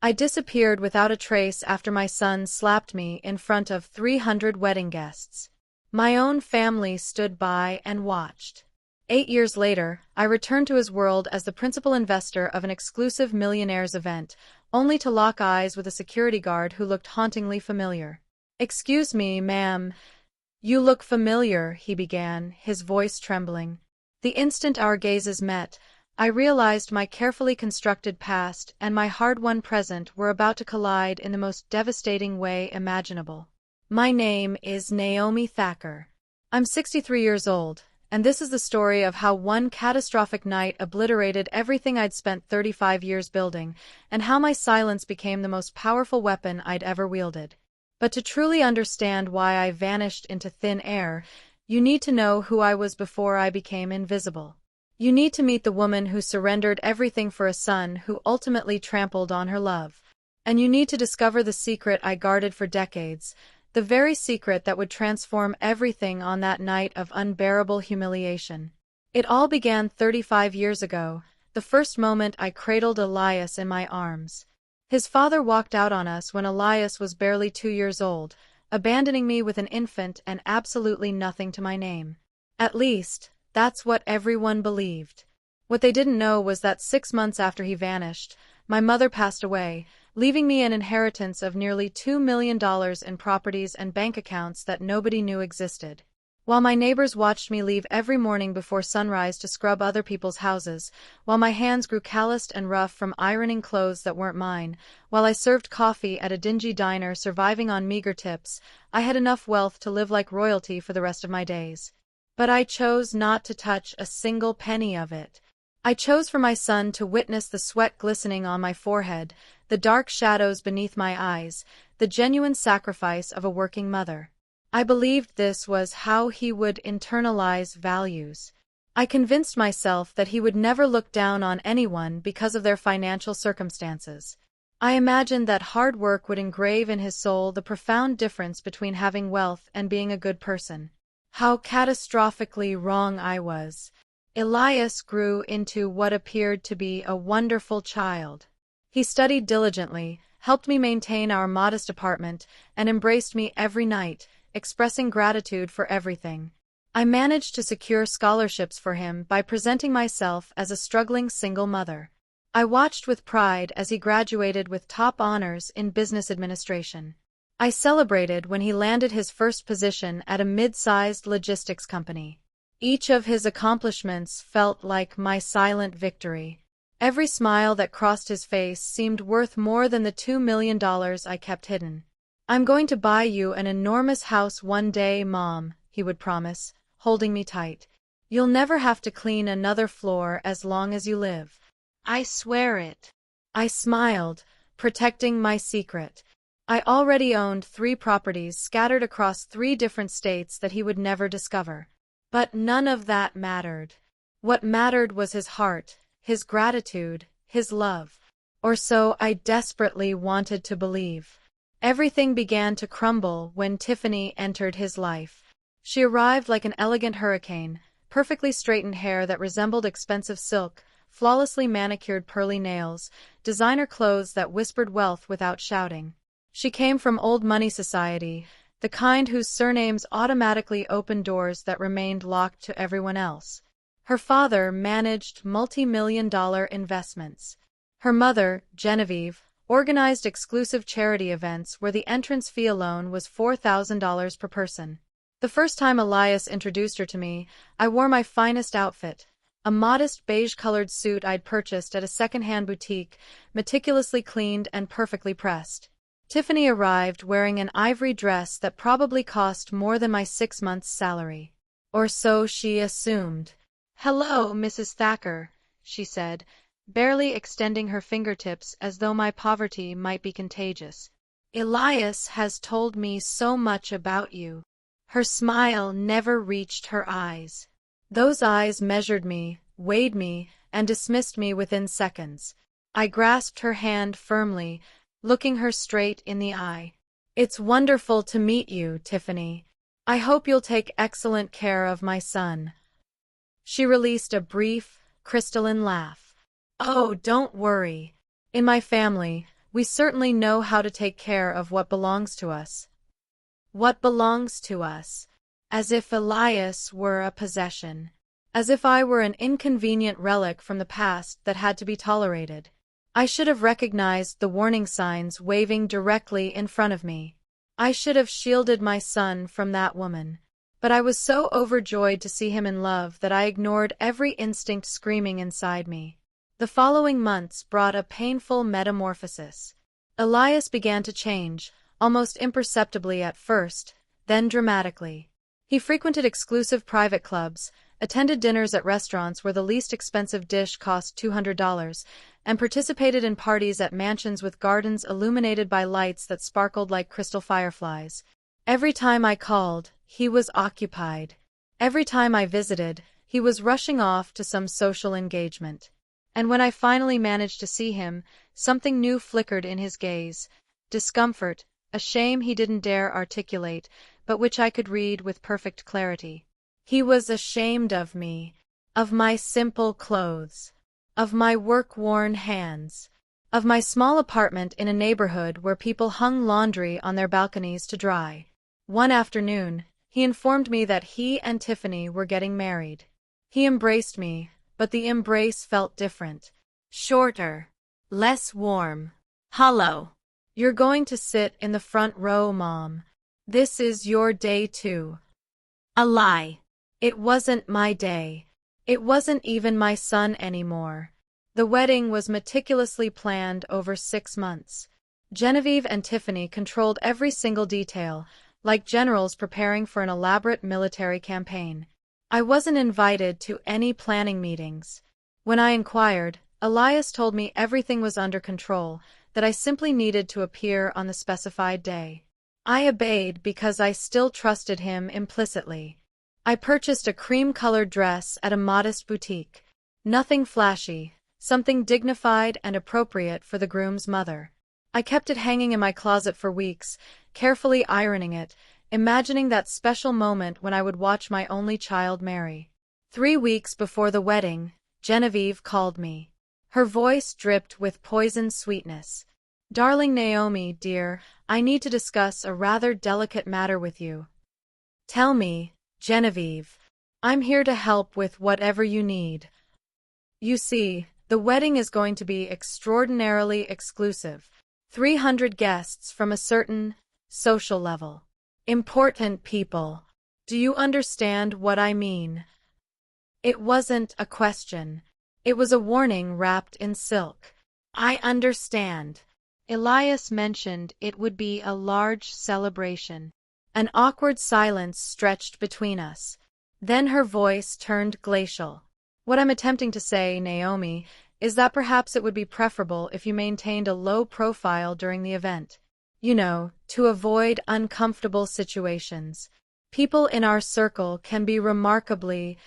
I disappeared without a trace after my son slapped me in front of 300 wedding guests. My own family stood by and watched. 8 years later, I returned to his world as the principal investor of an exclusive Millionaires event, only to lock eyes with a security guard who looked hauntingly familiar. "Excuse me, ma'am. You look familiar," he began, his voice trembling. The instant our gazes met, I realized my carefully constructed past and my hard-won present were about to collide in the most devastating way imaginable. My name is Naomi Thacker. I'm 63 years old, and this is the story of how one catastrophic night obliterated everything I'd spent 35 years building, and how my silence became the most powerful weapon I'd ever wielded. But to truly understand why I vanished into thin air, you need to know who I was before I became invisible. You need to meet the woman who surrendered everything for a son who ultimately trampled on her love. And you need to discover the secret I guarded for decades, the very secret that would transform everything on that night of unbearable humiliation. It all began 35 years ago, the first moment I cradled Elias in my arms. His father walked out on us when Elias was barely 2 years old, abandoning me with an infant and absolutely nothing to my name. At least, that's what everyone believed. What they didn't know was that 6 months after he vanished, my mother passed away, leaving me an inheritance of nearly $2 million in properties and bank accounts that nobody knew existed. While my neighbors watched me leave every morning before sunrise to scrub other people's houses, while my hands grew calloused and rough from ironing clothes that weren't mine, while I served coffee at a dingy diner surviving on meager tips, I had enough wealth to live like royalty for the rest of my days. But I chose not to touch a single penny of it. I chose for my son to witness the sweat glistening on my forehead, the dark shadows beneath my eyes, the genuine sacrifice of a working mother. I believed this was how he would internalize values. I convinced myself that he would never look down on anyone because of their financial circumstances. I imagined that hard work would engrave in his soul the profound difference between having wealth and being a good person. How catastrophically wrong I was. Elias grew into what appeared to be a wonderful child. He studied diligently, helped me maintain our modest apartment, and embraced me every night, expressing gratitude for everything. I managed to secure scholarships for him by presenting myself as a struggling single mother. I watched with pride as he graduated with top honors in business administration. I celebrated when he landed his first position at a mid-sized logistics company. Each of his accomplishments felt like my silent victory. Every smile that crossed his face seemed worth more than the $2 million I kept hidden. "I'm going to buy you an enormous house one day, Mom," he would promise, holding me tight. "You'll never have to clean another floor as long as you live. I swear it." I smiled, protecting my secret. I already owned 3 properties scattered across 3 different states that he would never discover. But none of that mattered. What mattered was his heart, his gratitude, his love. Or so I desperately wanted to believe. Everything began to crumble when Tiffany entered his life. She arrived like an elegant hurricane, perfectly straightened hair that resembled expensive silk, flawlessly manicured pearly nails, designer clothes that whispered wealth without shouting. She came from old money society, the kind whose surnames automatically opened doors that remained locked to everyone else. Her father managed multi-million-dollar investments. Her mother, Genevieve, organized exclusive charity events where the entrance fee alone was $4,000 per person. The first time Elias introduced her to me, I wore my finest outfit, a modest beige-colored suit I'd purchased at a second-hand boutique, meticulously cleaned and perfectly pressed. Tiffany arrived wearing an ivory dress that probably cost more than my 6 months' salary. Or so she assumed. "Hello, Mrs. Thacker," she said, barely extending her fingertips as though my poverty might be contagious. "Elias has told me so much about you." Her smile never reached her eyes. Those eyes measured me, weighed me, and dismissed me within seconds. I grasped her hand firmly, looking her straight in the eye. "It's wonderful to meet you, Tiffany. I hope you'll take excellent care of my son." She released a brief, crystalline laugh. "Oh, don't worry. In my family, We certainly know how to take care of what belongs to us. What belongs to us? As if Elias were a possession. As if I were an inconvenient relic from the past that had to be tolerated. I should have recognized the warning signs waving directly in front of me. I should have shielded my son from that woman. But I was so overjoyed to see him in love that I ignored every instinct screaming inside me. The following months brought a painful metamorphosis. Elias began to change, almost imperceptibly at first, then dramatically. He frequented exclusive private clubs, attended dinners at restaurants where the least expensive dish cost $200, and participated in parties at mansions with gardens illuminated by lights that sparkled like crystal fireflies. Every time I called, he was occupied. Every time I visited, he was rushing off to some social engagement. And when I finally managed to see him, something new flickered in his gaze. Discomfort, a shame he didn't dare articulate, but which I could read with perfect clarity. He was ashamed of me, of my simple clothes, of my work-worn hands, of my small apartment in a neighborhood where people hung laundry on their balconies to dry. One afternoon, he informed me that he and Tiffany were getting married. He embraced me, but the embrace felt different. Shorter, less warm, hollow. You're going to sit in the front row, Mom. This is your day too. A lie. It wasn't my day. It wasn't even my son anymore. The wedding was meticulously planned over 6 months. Genevieve and Tiffany controlled every single detail, like generals preparing for an elaborate military campaign. I wasn't invited to any planning meetings. When I inquired, Elias told me everything was under control, that I simply needed to appear on the specified day. I obeyed because I still trusted him implicitly. I purchased a cream-colored dress at a modest boutique. Nothing flashy, something dignified and appropriate for the groom's mother. I kept it hanging in my closet for weeks, carefully ironing it, imagining that special moment when I would watch my only child marry. 3 weeks before the wedding, Genevieve called me. Her voice dripped with poisoned sweetness. "Darling Naomi, dear, I need to discuss a rather delicate matter with you." "Tell me, Genevieve. I'm here to help with whatever you need." "You see, the wedding is going to be extraordinarily exclusive. 300 guests from a certain social level. Important people. Do you understand what I mean?" It wasn't a question. It was a warning wrapped in silk. "I understand." Elias mentioned it would be a large celebration. An awkward silence stretched between us. Then her voice turned glacial. "What I'm attempting to say, Naomi, is that perhaps it would be preferable if you maintained a low profile during the event. You know, to avoid uncomfortable situations. People in our circle can be remarkably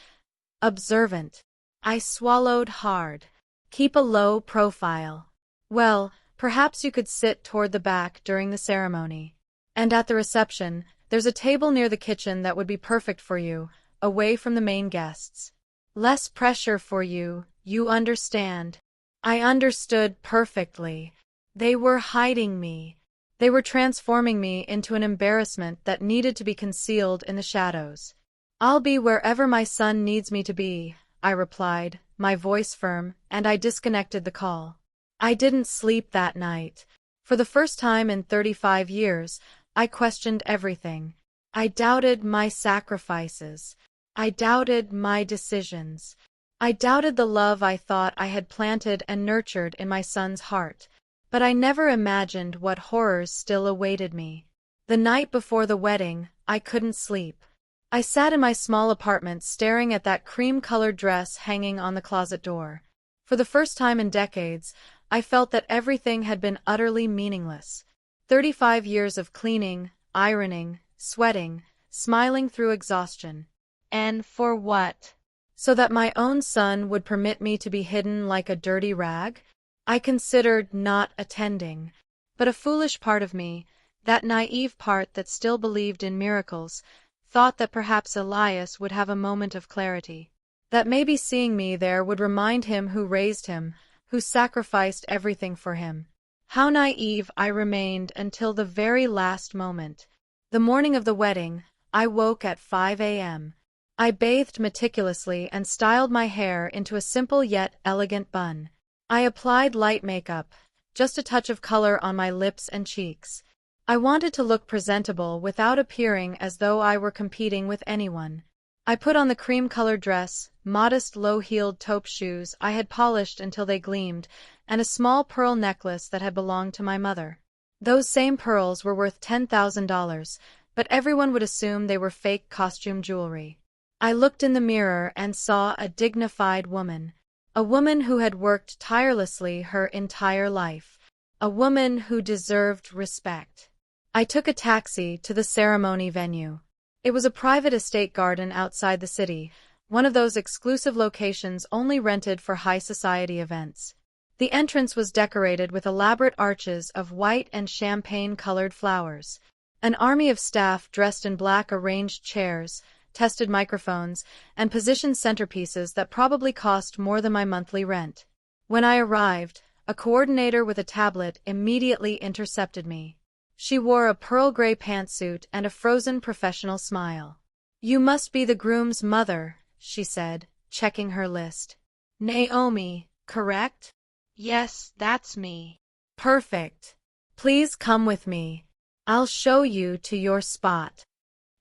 observant." I swallowed hard. "Keep a low profile. Well, perhaps you could sit toward the back during the ceremony. And at the reception, there's a table near the kitchen that would be perfect for you, away from the main guests. Less pressure for you, you understand." I understood perfectly. They were hiding me. They were transforming me into an embarrassment that needed to be concealed in the shadows. "I'll be wherever my son needs me to be," I replied, my voice firm, and I disconnected the call. I didn't sleep that night. For the first time in 35 years, I questioned everything. I doubted my sacrifices. I doubted my decisions. I doubted the love I thought I had planted and nurtured in my son's heart. But I never imagined what horrors still awaited me. The night before the wedding, I couldn't sleep. I sat in my small apartment staring at that cream-colored dress hanging on the closet door. For the first time in decades, I felt that everything had been utterly meaningless. 35 years of cleaning, ironing, sweating, smiling through exhaustion. And for what? So that my own son would permit me to be hidden like a dirty rag? I considered not attending. But a foolish part of me, that naive part that still believed in miracles, thought that perhaps Elias would have a moment of clarity. That maybe seeing me there would remind him who raised him, who sacrificed everything for him. How naive I remained until the very last moment. The morning of the wedding, I woke at 5 a.m. I bathed meticulously and styled my hair into a simple yet elegant bun. I applied light makeup, just a touch of color on my lips and cheeks. I wanted to look presentable without appearing as though I were competing with anyone. I put on the cream-colored dress, modest low-heeled taupe shoes I had polished until they gleamed, and a small pearl necklace that had belonged to my mother. Those same pearls were worth $10,000, but everyone would assume they were fake costume jewelry. I looked in the mirror and saw a dignified woman. A woman who had worked tirelessly her entire life. A woman who deserved respect. I took a taxi to the ceremony venue. It was a private estate garden outside the city, one of those exclusive locations only rented for high society events. The entrance was decorated with elaborate arches of white and champagne-colored flowers. An army of staff dressed in black arranged chairs, tested microphones, and positioned centerpieces that probably cost more than my monthly rent. When I arrived, a coordinator with a tablet immediately intercepted me. She wore a pearl gray pantsuit and a frozen professional smile. "You must be the groom's mother," she said, checking her list. "Naomi, correct?" "Yes, that's me." "Perfect. Please come with me. I'll show you to your spot."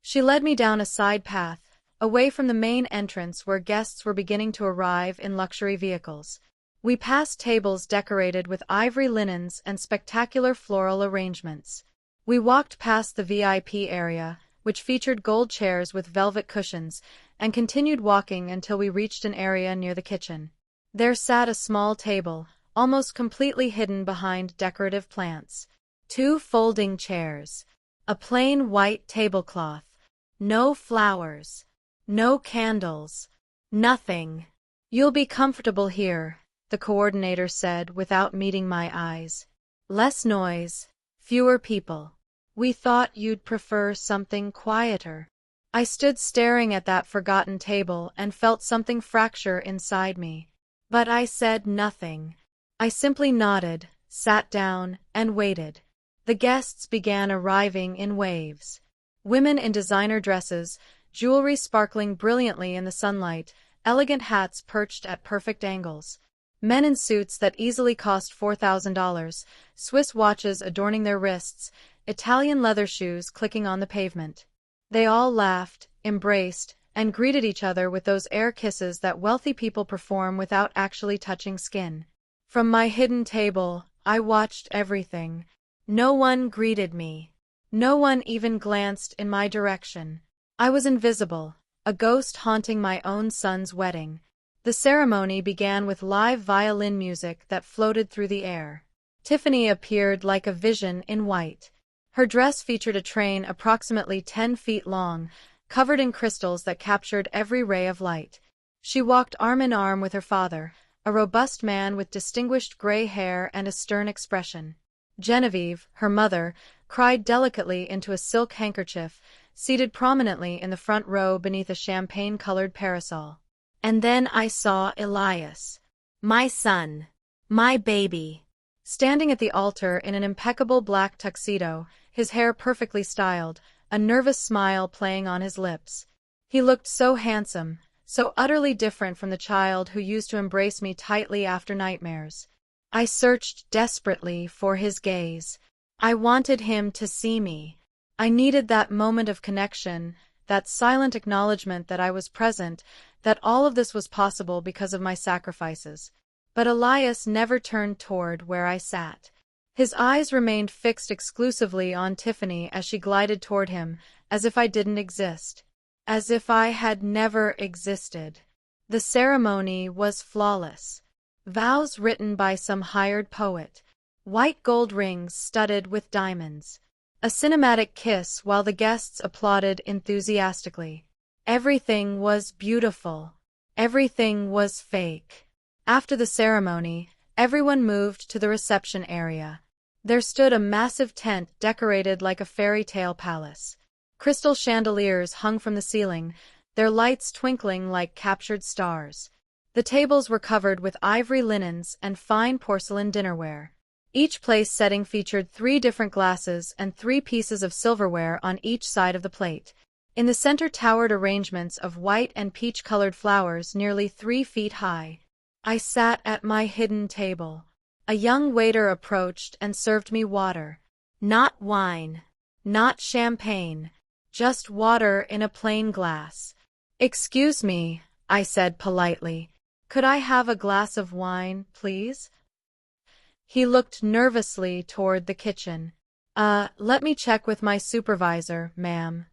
She led me down a side path, away from the main entrance where guests were beginning to arrive in luxury vehicles. We passed tables decorated with ivory linens and spectacular floral arrangements. We walked past the VIP area, which featured gold chairs with velvet cushions, and continued walking until we reached an area near the kitchen. There sat a small table, almost completely hidden behind decorative plants. 2 folding chairs. A plain white tablecloth. No flowers. No candles. Nothing. "You'll be comfortable here," the coordinator said without meeting my eyes. "Less noise. Fewer people. We thought you'd prefer something quieter." I stood staring at that forgotten table and felt something fracture inside me. But I said nothing. I simply nodded, sat down, and waited. The guests began arriving in waves. Women in designer dresses, jewelry sparkling brilliantly in the sunlight, elegant hats perched at perfect angles. Men in suits that easily cost $4,000, Swiss watches adorning their wrists, Italian leather shoes clicking on the pavement. They all laughed, embraced, and greeted each other with those air kisses that wealthy people perform without actually touching skin. From my hidden table, I watched everything. No one greeted me. No one even glanced in my direction. I was invisible, a ghost haunting my own son's wedding. The ceremony began with live violin music that floated through the air. Tiffany appeared like a vision in white. Her dress featured a train approximately 10 feet long, covered in crystals that captured every ray of light. She walked arm in arm with her father, a robust man with distinguished gray hair and a stern expression. Genevieve, her mother, cried delicately into a silk handkerchief, seated prominently in the front row beneath a champagne-colored parasol. And then I saw Elias. My son. My baby. Standing at the altar in an impeccable black tuxedo, his hair perfectly styled, a nervous smile playing on his lips. He looked so handsome, so utterly different from the child who used to embrace me tightly after nightmares. I searched desperately for his gaze. I wanted him to see me. I needed that moment of connection, that silent acknowledgement that I was present, that all of this was possible because of my sacrifices. But Elias never turned toward where I sat. His eyes remained fixed exclusively on Tiffany as she glided toward him, as if I didn't exist. As if I had never existed. The ceremony was flawless. Vows written by some hired poet. White gold rings studded with diamonds. A cinematic kiss while the guests applauded enthusiastically. Everything was beautiful. Everything was fake. After the ceremony, everyone moved to the reception area. There stood a massive tent decorated like a fairy tale palace. Crystal chandeliers hung from the ceiling, their lights twinkling like captured stars. The tables were covered with ivory linens and fine porcelain dinnerware. Each place setting featured 3 different glasses and 3 pieces of silverware on each side of the plate. In the center towered arrangements of white and peach-colored flowers nearly 3 feet high. I sat at my hidden table. A young waiter approached and served me water. Not wine, not champagne, just water in a plain glass. "Excuse me," I said politely. "Could I have a glass of wine, please?" He looked nervously toward the kitchen. Let me check with my supervisor, ma'am."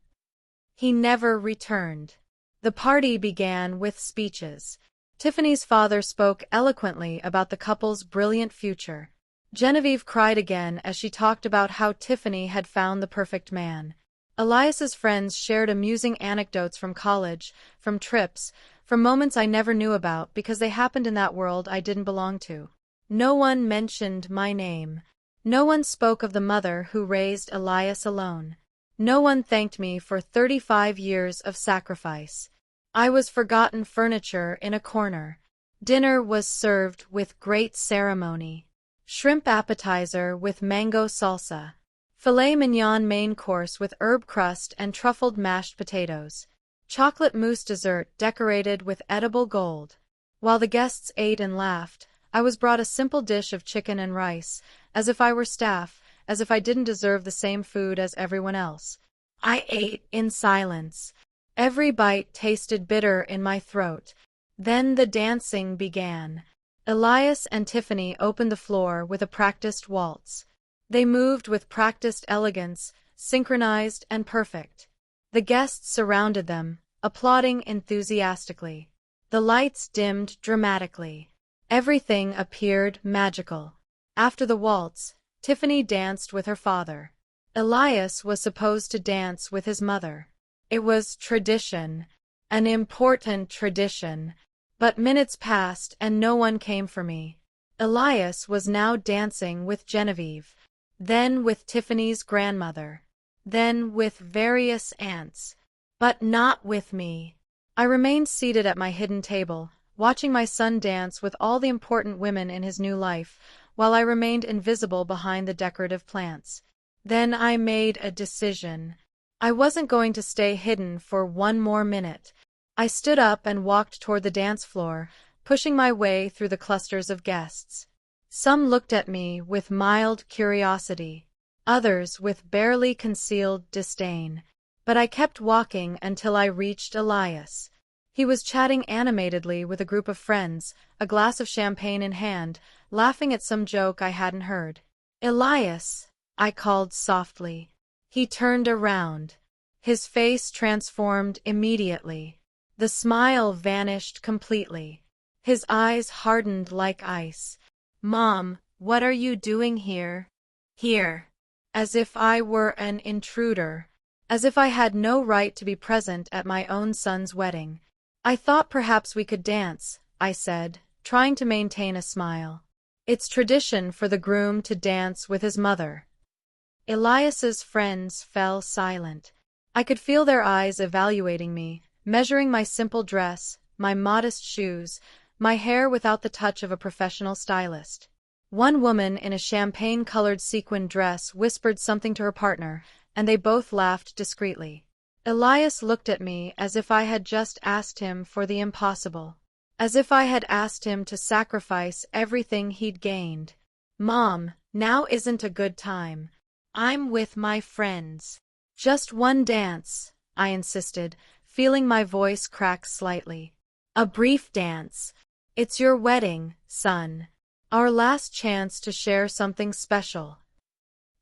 He never returned. The party began with speeches. Tiffany's father spoke eloquently about the couple's brilliant future. Genevieve cried again as she talked about how Tiffany had found the perfect man. Elias's friends shared amusing anecdotes from college, from trips, from moments I never knew about because they happened in that world I didn't belong to. No one mentioned my name. No one spoke of the mother who raised Elias alone. No one thanked me for 35 years of sacrifice. I was forgotten furniture in a corner. Dinner was served with great ceremony. Shrimp appetizer with mango salsa. Filet mignon main course with herb crust and truffled mashed potatoes. Chocolate mousse dessert decorated with edible gold. While the guests ate and laughed, I was brought a simple dish of chicken and rice, as if I were staff, as if I didn't deserve the same food as everyone else. I ate in silence. Every bite tasted bitter in my throat. Then the dancing began. Elias and Tiffany opened the floor with a practiced waltz. They moved with practiced elegance, synchronized and perfect. The guests surrounded them, applauding enthusiastically. The lights dimmed dramatically. Everything appeared magical. After the waltz, Tiffany danced with her father. Elias was supposed to dance with his mother. It was tradition, an important tradition, but minutes passed and no one came for me. Elias was now dancing with Genevieve, then with Tiffany's grandmother, then with various aunts, but not with me. I remained seated at my hidden table, watching my son dance with all the important women in his new life, while I remained invisible behind the decorative plants. Then I made a decision. I wasn't going to stay hidden for one more minute. I stood up and walked toward the dance floor, pushing my way through the clusters of guests. Some looked at me with mild curiosity, others with barely concealed disdain. But I kept walking until I reached Elias. He was chatting animatedly with a group of friends, a glass of champagne in hand, laughing at some joke I hadn't heard. "Elias," I called softly. He turned around. His face transformed immediately. The smile vanished completely. His eyes hardened like ice. "Mom, what are you doing here?" "Here." As if I were an intruder. As if I had no right to be present at my own son's wedding. "I thought perhaps we could dance," I said, trying to maintain a smile. "It's tradition for the groom to dance with his mother." Elias's friends fell silent. I could feel their eyes evaluating me, measuring my simple dress, my modest shoes, my hair without the touch of a professional stylist. One woman in a champagne-colored sequin dress whispered something to her partner, and they both laughed discreetly. Elias looked at me as if I had just asked him for the impossible. As if I had asked him to sacrifice everything he'd gained. "Mom, now isn't a good time. I'm with my friends." "Just one dance," I insisted, feeling my voice crack slightly. "A brief dance. It's your wedding, son. Our last chance to share something special."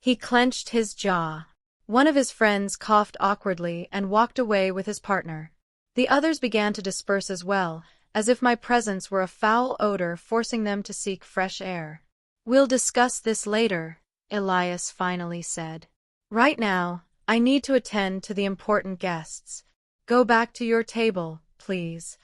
He clenched his jaw. One of his friends coughed awkwardly and walked away with his partner. The others began to disperse as well, as if my presence were a foul odor forcing them to seek fresh air. "We'll discuss this later," Elias finally said. "Right now, I need to attend to the important guests. Go back to your table, please.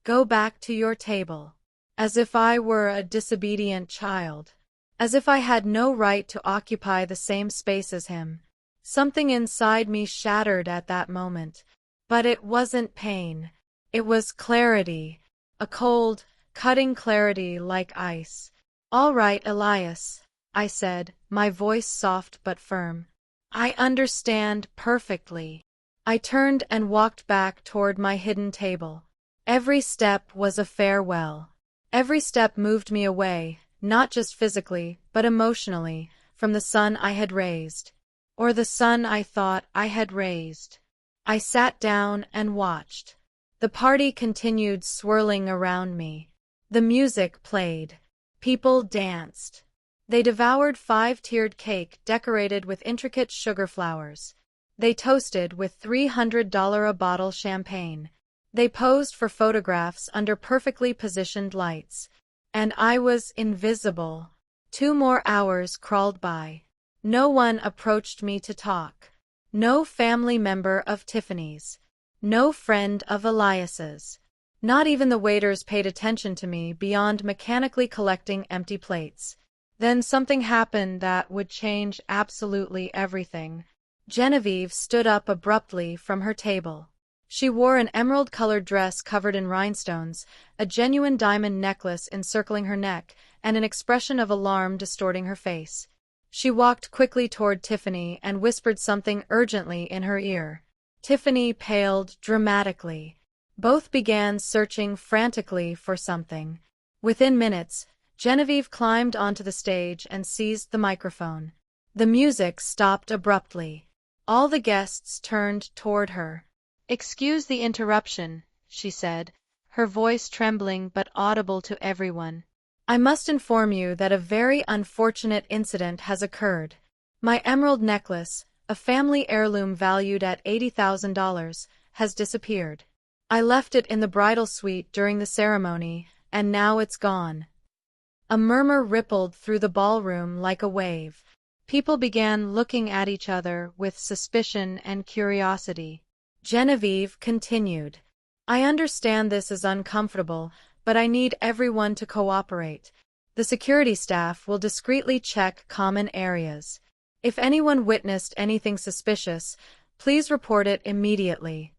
Go back to your table." As if I were a disobedient child. As if I had no right to occupy the same space as him. Something inside me shattered at that moment. But it wasn't pain. It was clarity. A cold, cutting clarity like ice. "All right, Elias. I said, my voice soft but firm. I understand perfectly. I turned and walked back toward my hidden table. Every step was a farewell. Every step moved me away, not just physically, but emotionally, from the son I had raised. Or the son I thought I had raised. I sat down and watched. The party continued swirling around me. The music played. People danced. They devoured five-tiered cake decorated with intricate sugar flowers. They toasted with $300 a bottle champagne. They posed for photographs under perfectly positioned lights. And I was invisible. 2 more hours crawled by. No one approached me to talk. No family member of Tiffany's. No friend of Elias's. Not even the waiters paid attention to me beyond mechanically collecting empty plates. Then something happened that would change absolutely everything. Genevieve stood up abruptly from her table. She wore an emerald-colored dress covered in rhinestones, a genuine diamond necklace encircling her neck, and an expression of alarm distorting her face. She walked quickly toward Tiffany and whispered something urgently in her ear. Tiffany paled dramatically. Both began searching frantically for something. Within minutes, Genevieve climbed onto the stage and seized the microphone. The music stopped abruptly. All the guests turned toward her. "Excuse the interruption," she said, her voice trembling but audible to everyone. "I must inform you that a very unfortunate incident has occurred. My emerald necklace, a family heirloom valued at $80,000, has disappeared. I left it in the bridal suite during the ceremony, and now it's gone." A murmur rippled through the ballroom like a wave. People began looking at each other with suspicion and curiosity. Genevieve continued. "I understand this is uncomfortable, but I need everyone to cooperate. The security staff will discreetly check common areas. If anyone witnessed anything suspicious, please report it immediately."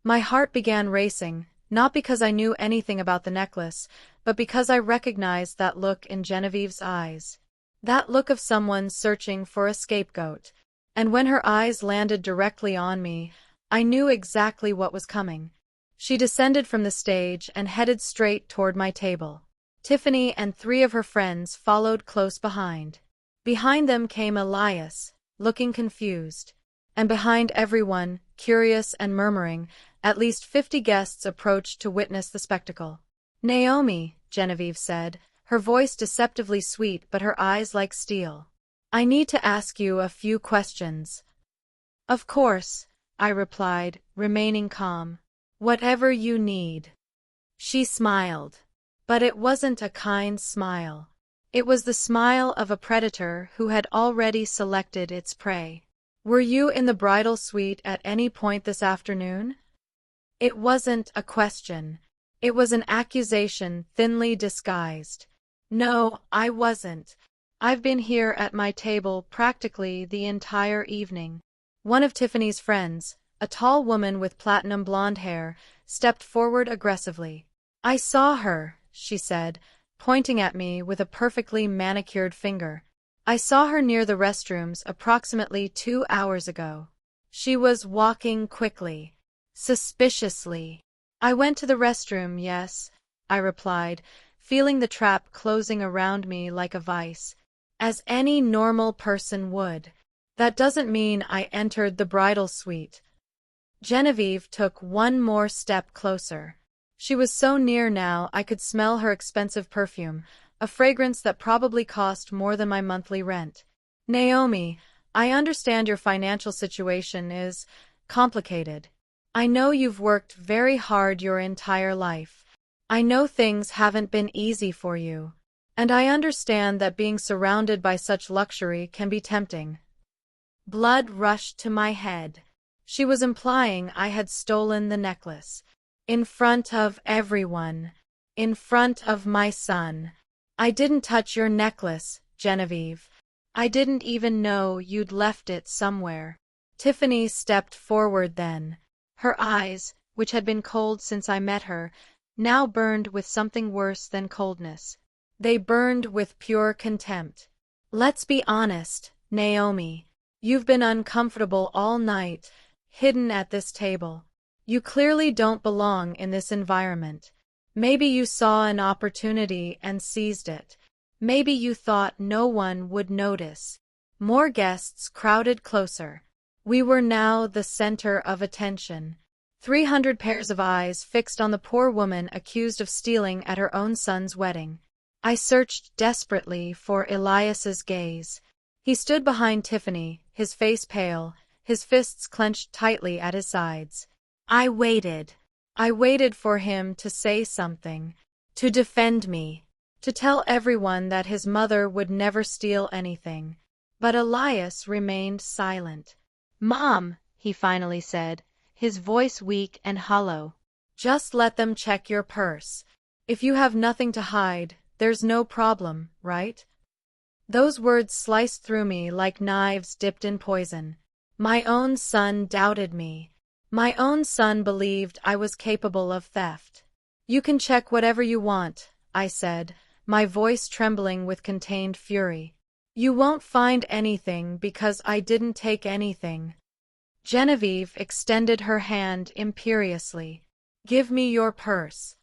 My heart began racing, not because I knew anything about the necklace, but because I recognized that look in Genevieve's eyes. That look of someone searching for a scapegoat. And when her eyes landed directly on me, I knew exactly what was coming. She descended from the stage and headed straight toward my table. Tiffany and 3 of her friends followed close behind. Behind them came Elias, looking confused. And behind everyone, curious and murmuring, at least 50 guests approached to witness the spectacle. "Naomi," Genevieve said, her voice deceptively sweet but her eyes like steel. "I need to ask you a few questions." "Of course," I replied, remaining calm. "Whatever you need." She smiled. But it wasn't a kind smile. It was the smile of a predator who had already selected its prey. "Were you in the bridal suite at any point this afternoon?" It wasn't a question. It was an accusation thinly disguised. "No, I wasn't. I've been here at my table practically the entire evening." One of Tiffany's friends, a tall woman with platinum blonde hair, stepped forward aggressively. "I saw her," she said, pointing at me with a perfectly manicured finger. "I saw her near the restrooms approximately 2 hours ago. She was walking quickly, suspiciously." "I went to the restroom, yes," I replied, feeling the trap closing around me like a vice. "As any normal person would. That doesn't mean I entered the bridal suite." Genevieve took one more step closer. She was so near now I could smell her expensive perfume, a fragrance that probably cost more than my monthly rent. "Naomi, I understand your financial situation is complicated. I know you've worked very hard your entire life. I know things haven't been easy for you. And I understand that being surrounded by such luxury can be tempting." Blood rushed to my head. She was implying I had stolen the necklace. In front of everyone. In front of my son. "I didn't touch your necklace, Genevieve. I didn't even know you'd left it somewhere." Tiffany stepped forward then. Her eyes, which had been cold since I met her, now burned with something worse than coldness. They burned with pure contempt. Let's be honest, Naomi. You've been uncomfortable all night, hidden at this table. You clearly don't belong in this environment. Maybe you saw an opportunity and seized it. Maybe you thought no one would notice. More guests crowded closer. We were now the center of attention. 300 pairs of eyes fixed on the poor woman accused of stealing at her own son's wedding. I searched desperately for Elias's gaze. He stood behind Tiffany, his face pale, his fists clenched tightly at his sides. I waited. I waited for him to say something, to defend me, to tell everyone that his mother would never steal anything. But Elias remained silent. "Mom," he finally said, his voice weak and hollow. "Just let them check your purse. If you have nothing to hide, there's no problem, right?" Those words sliced through me like knives dipped in poison. My own son doubted me. My own son believed I was capable of theft. "You can check whatever you want," I said, my voice trembling with contained fury. "You won't find anything because I didn't take anything." Genevieve extended her hand imperiously. "Give me your purse."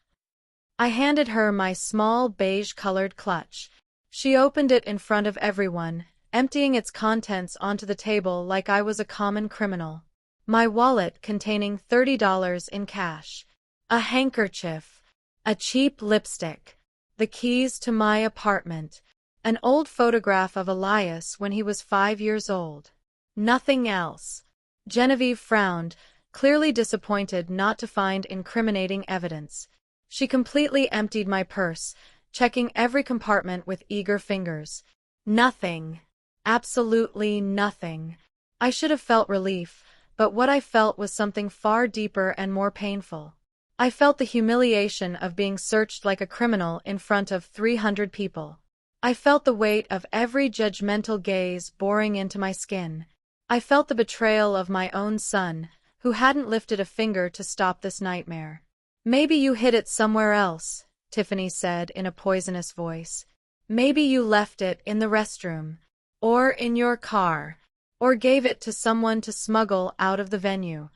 I handed her my small beige-colored clutch. She opened it in front of everyone, emptying its contents onto the table like I was a common criminal. My wallet containing $30 in cash, a handkerchief, a cheap lipstick, the keys to my apartment, an old photograph of Elias when he was 5 years old. Nothing else. Genevieve frowned, clearly disappointed not to find incriminating evidence. She completely emptied my purse, checking every compartment with eager fingers. Nothing. Absolutely nothing. I should have felt relief, but what I felt was something far deeper and more painful. I felt the humiliation of being searched like a criminal in front of 300 people. I felt the weight of every judgmental gaze boring into my skin. I felt the betrayal of my own son, who hadn't lifted a finger to stop this nightmare. "Maybe you hid it somewhere else," Tiffany said in a poisonous voice. "Maybe you left it in the restroom, or in your car, or gave it to someone to smuggle out of the venue."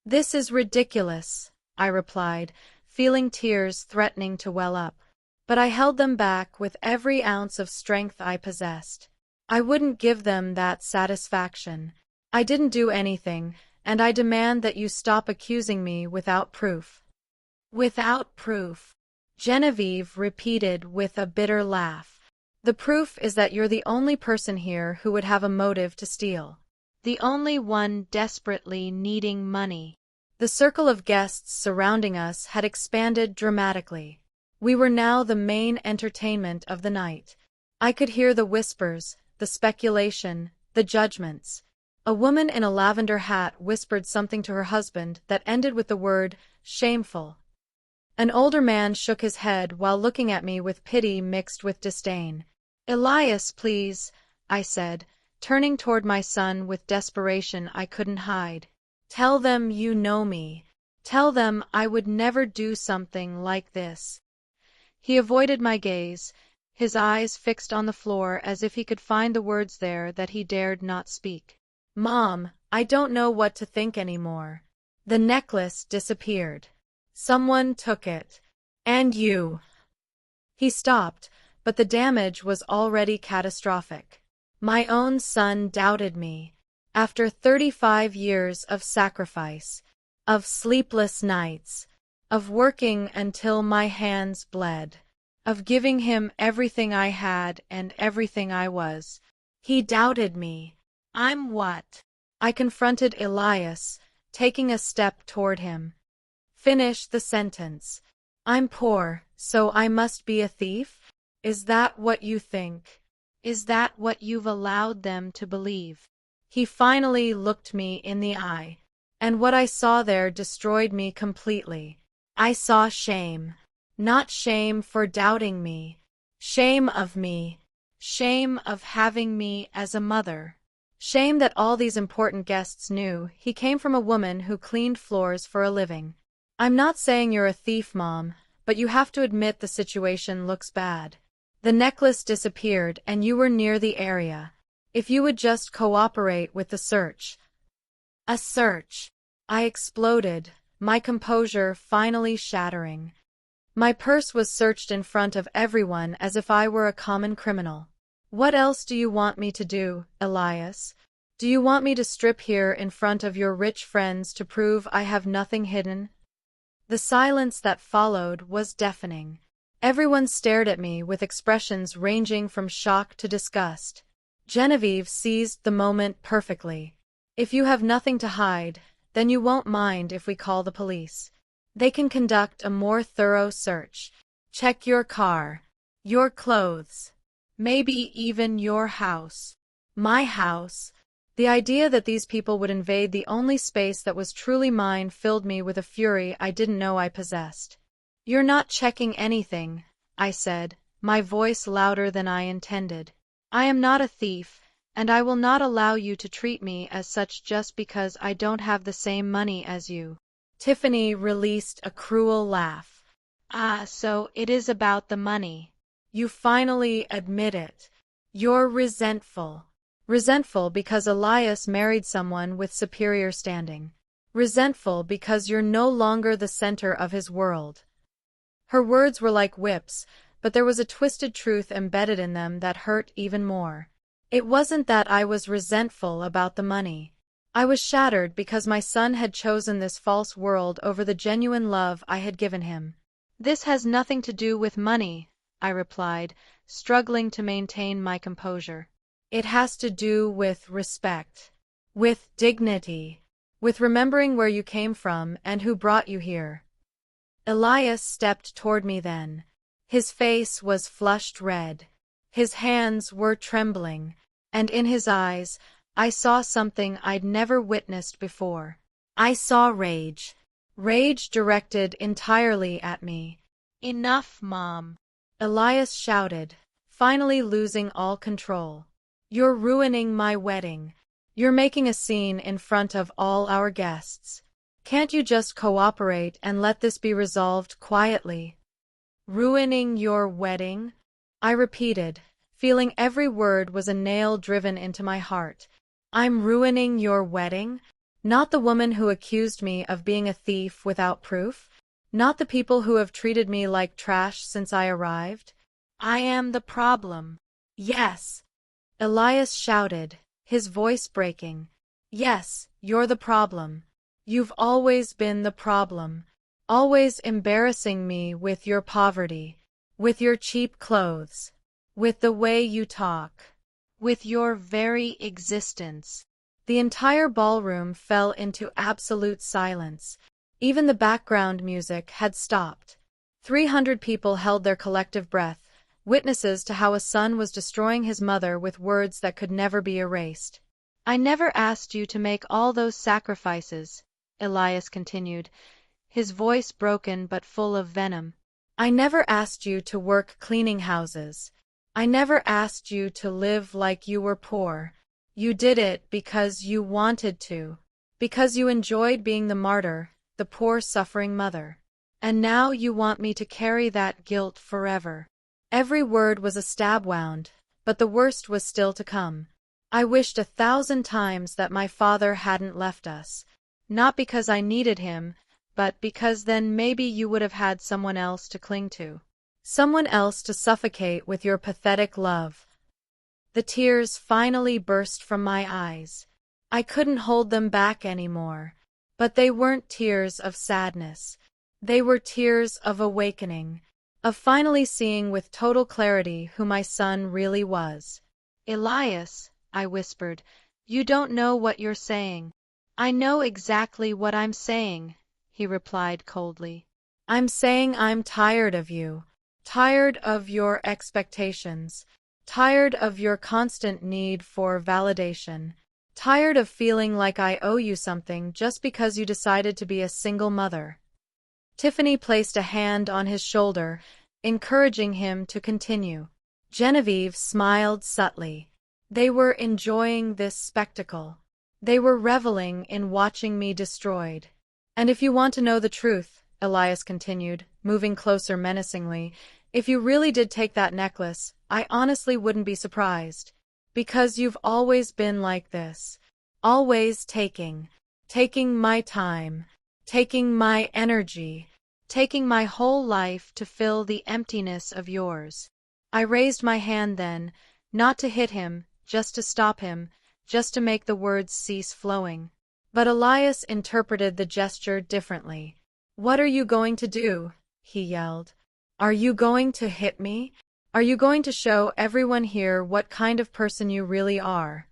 "This is ridiculous," I replied, feeling tears threatening to well up. But I held them back with every ounce of strength I possessed. I wouldn't give them that satisfaction. I didn't do anything, and I demand that you stop accusing me without proof. "Without proof," Genevieve repeated with a bitter laugh. "The proof is that you're the only person here who would have a motive to steal. The only one desperately needing money." The circle of guests surrounding us had expanded dramatically. We were now the main entertainment of the night. I could hear the whispers, the speculation, the judgments. A woman in a lavender hat whispered something to her husband that ended with the word, "shameful." An older man shook his head while looking at me with pity mixed with disdain. "Elias, please," I said, turning toward my son with desperation I couldn't hide. "Tell them you know me. Tell them I would never do something like this." He avoided my gaze, his eyes fixed on the floor as if he could find the words there that he dared not speak. "Mom, I don't know what to think anymore. The necklace disappeared. Someone took it. And you." He stopped, but the damage was already catastrophic. My own son doubted me. After 35 years of sacrifice, of sleepless nights, of working until my hands bled, of giving him everything I had and everything I was, he doubted me. "I'm what?" I confronted Elias, taking a step toward him. "Finish the sentence. I'm poor, so I must be a thief? Is that what you think? Is that what you've allowed them to believe?" He finally looked me in the eye, and what I saw there destroyed me completely. I saw shame. Not shame for doubting me. Shame of me. Shame of having me as a mother. Shame that all these important guests knew he came from a woman who cleaned floors for a living. "I'm not saying you're a thief, Mom, but you have to admit the situation looks bad. The necklace disappeared and you were near the area. If you would just cooperate with the search. A search! I exploded, my composure finally shattering. My purse was searched in front of everyone as if I were a common criminal. What else do you want me to do, Elias? Do you want me to strip here in front of your rich friends to prove I have nothing hidden? The silence that followed was deafening. Everyone stared at me with expressions ranging from shock to disgust. Genevieve seized the moment perfectly. If you have nothing to hide, then you won't mind if we call the police. They can conduct a more thorough search. Check your car, your clothes, maybe even your house. My house? The idea that these people would invade the only space that was truly mine filled me with a fury I didn't know I possessed. You're not checking anything, I said, my voice louder than I intended. I am not a thief, and I will not allow you to treat me as such just because I don't have the same money as you. Tiffany released a cruel laugh. Ah, so it is about the money. You finally admit it. You're resentful. Resentful because Elias married someone with superior standing. Resentful because you're no longer the center of his world. Her words were like whips, but there was a twisted truth embedded in them that hurt even more. It wasn't that I was resentful about the money. I was shattered because my son had chosen this false world over the genuine love I had given him. This has nothing to do with money, I replied, struggling to maintain my composure. It has to do with respect, with dignity, with remembering where you came from and who brought you here. Elias stepped toward me then. His face was flushed red. His hands were trembling, and in his eyes, I saw something I'd never witnessed before. I saw rage. Rage directed entirely at me. Enough, Mom! Elias shouted, finally losing all control. You're ruining my wedding. You're making a scene in front of all our guests. Can't you just cooperate and let this be resolved quietly? Ruining your wedding? I repeated, feeling every word was a nail driven into my heart. I'm ruining your wedding? Not the woman who accused me of being a thief without proof? Not the people who have treated me like trash since I arrived? I am the problem. Yes! Elias shouted, his voice breaking. Yes, you're the problem. You've always been the problem. Always embarrassing me with your poverty, with your cheap clothes, with the way you talk, with your very existence. The entire ballroom fell into absolute silence. Even the background music had stopped. 300 people held their collective breath, witnesses to how a son was destroying his mother with words that could never be erased. I never asked you to make all those sacrifices, Elias continued, his voice broken but full of venom. I never asked you to work cleaning houses. I never asked you to live like you were poor. You did it because you wanted to. Because you enjoyed being the martyr, the poor suffering mother. And now you want me to carry that guilt forever. Every word was a stab wound, but the worst was still to come. I wished 1,000 times that my father hadn't left us. Not because I needed him, but because then maybe you would have had someone else to cling to. Someone else to suffocate with your pathetic love. The tears finally burst from my eyes. I couldn't hold them back anymore. But they weren't tears of sadness. They were tears of awakening, of finally seeing with total clarity who my son really was. Elias, I whispered, you don't know what you're saying. I know exactly what I'm saying, he replied coldly. I'm saying I'm tired of you, tired of your expectations, tired of your constant need for validation, tired of feeling like I owe you something just because you decided to be a single mother. Tiffany placed a hand on his shoulder, encouraging him to continue. Genevieve smiled subtly. They were enjoying this spectacle. They were reveling in watching me destroyed. And if you want to know the truth, Elias continued, moving closer menacingly, If you really did take that necklace, I honestly wouldn't be surprised. Because you've always been like this. Always taking my time, taking my energy, taking my whole life to fill the emptiness of yours. I raised my hand then, not to hit him, just to stop him, just to make the words cease flowing. But Elias interpreted the gesture differently. "What are you going to do?" he yelled. "Are you going to hit me? Are you going to show everyone here what kind of person you really are?"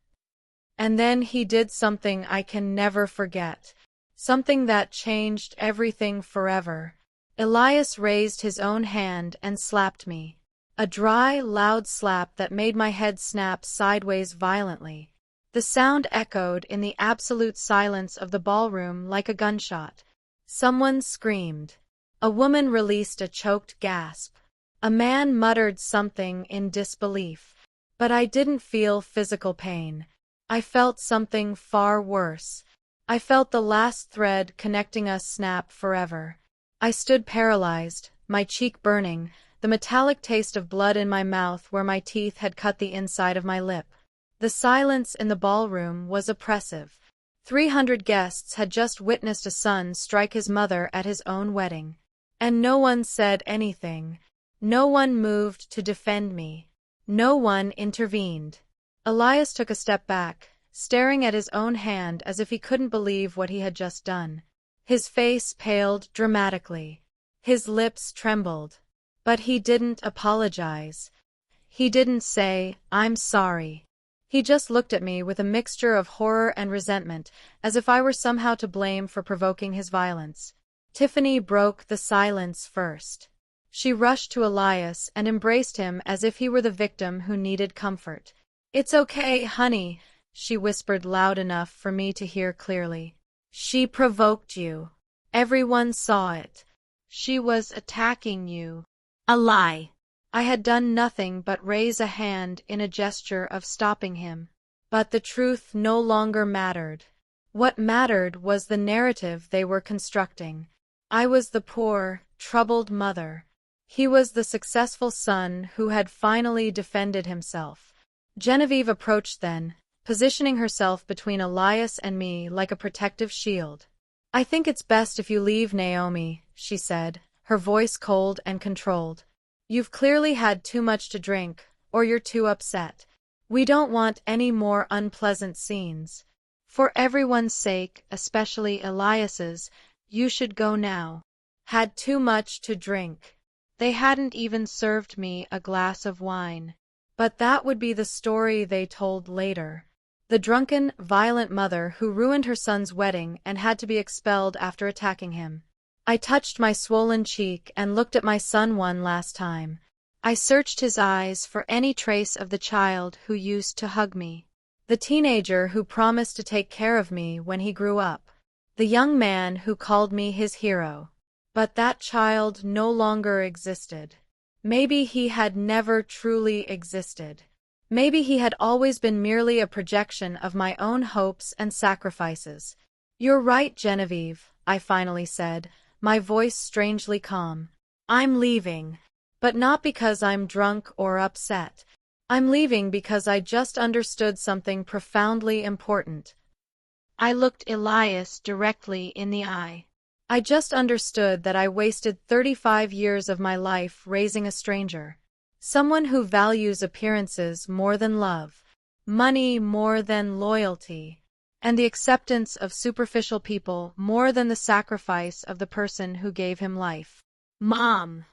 And then he did something I can never forget. Something that changed everything forever. Elias raised his own hand and slapped me. A dry, loud slap that made my head snap sideways violently. The sound echoed in the absolute silence of the ballroom like a gunshot. Someone screamed. A woman released a choked gasp. A man muttered something in disbelief. But I didn't feel physical pain. I felt something far worse. I felt the last thread connecting us snap forever. I stood paralyzed, my cheek burning, the metallic taste of blood in my mouth where my teeth had cut the inside of my lip. The silence in the ballroom was oppressive. 300 guests had just witnessed a son strike his mother at his own wedding. And no one said anything. No one moved to defend me. No one intervened. Elias took a step back, staring at his own hand as if he couldn't believe what he had just done. His face paled dramatically. His lips trembled. But he didn't apologize. He didn't say, "I'm sorry." He just looked at me with a mixture of horror and resentment, as if I were somehow to blame for provoking his violence. Tiffany broke the silence first. She rushed to Elias and embraced him as if he were the victim who needed comfort. "It's okay, honey," she whispered loud enough for me to hear clearly. "She provoked you. Everyone saw it. She was attacking you." A lie. I had done nothing but raise a hand in a gesture of stopping him. But the truth no longer mattered. What mattered was the narrative they were constructing. I was the poor, troubled mother. He was the successful son who had finally defended himself. Genevieve approached then, positioning herself between Elias and me like a protective shield. "I think it's best if you leave, Naomi," she said, her voice cold and controlled. "You've clearly had too much to drink, or you're too upset. We don't want any more unpleasant scenes. For everyone's sake, especially Elias's, you should go now." Had too much to drink. They hadn't even served me a glass of wine. But that would be the story they told later. The drunken, violent mother who ruined her son's wedding and had to be expelled after attacking him. I touched my swollen cheek and looked at my son one last time. I searched his eyes for any trace of the child who used to hug me. The teenager who promised to take care of me when he grew up. The young man who called me his hero. But that child no longer existed. Maybe he had never truly existed. Maybe he had always been merely a projection of my own hopes and sacrifices. "You're right, Genevieve," I finally said, my voice strangely calm. "I'm leaving. But not because I'm drunk or upset. I'm leaving because I just understood something profoundly important." I looked Elias directly in the eye. I just understood that I wasted 35 years of my life raising a stranger. Someone who values appearances more than love, money more than loyalty, and the acceptance of superficial people more than the sacrifice of the person who gave him life. "Mom!"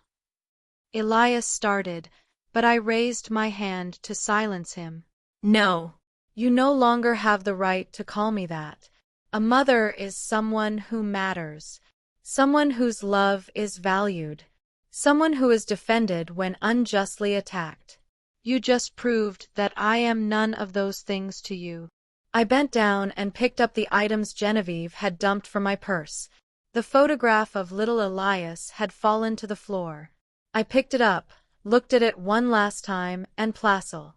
Elias started, but I raised my hand to silence him. "No. You no longer have the right to call me that. A mother is someone who matters. Someone whose love is valued. Someone who is defended when unjustly attacked. You just proved that I am none of those things to you." I bent down and picked up the items Genevieve had dumped from my purse. The photograph of little Elias had fallen to the floor. I picked it up, looked at it one last time, and Placel.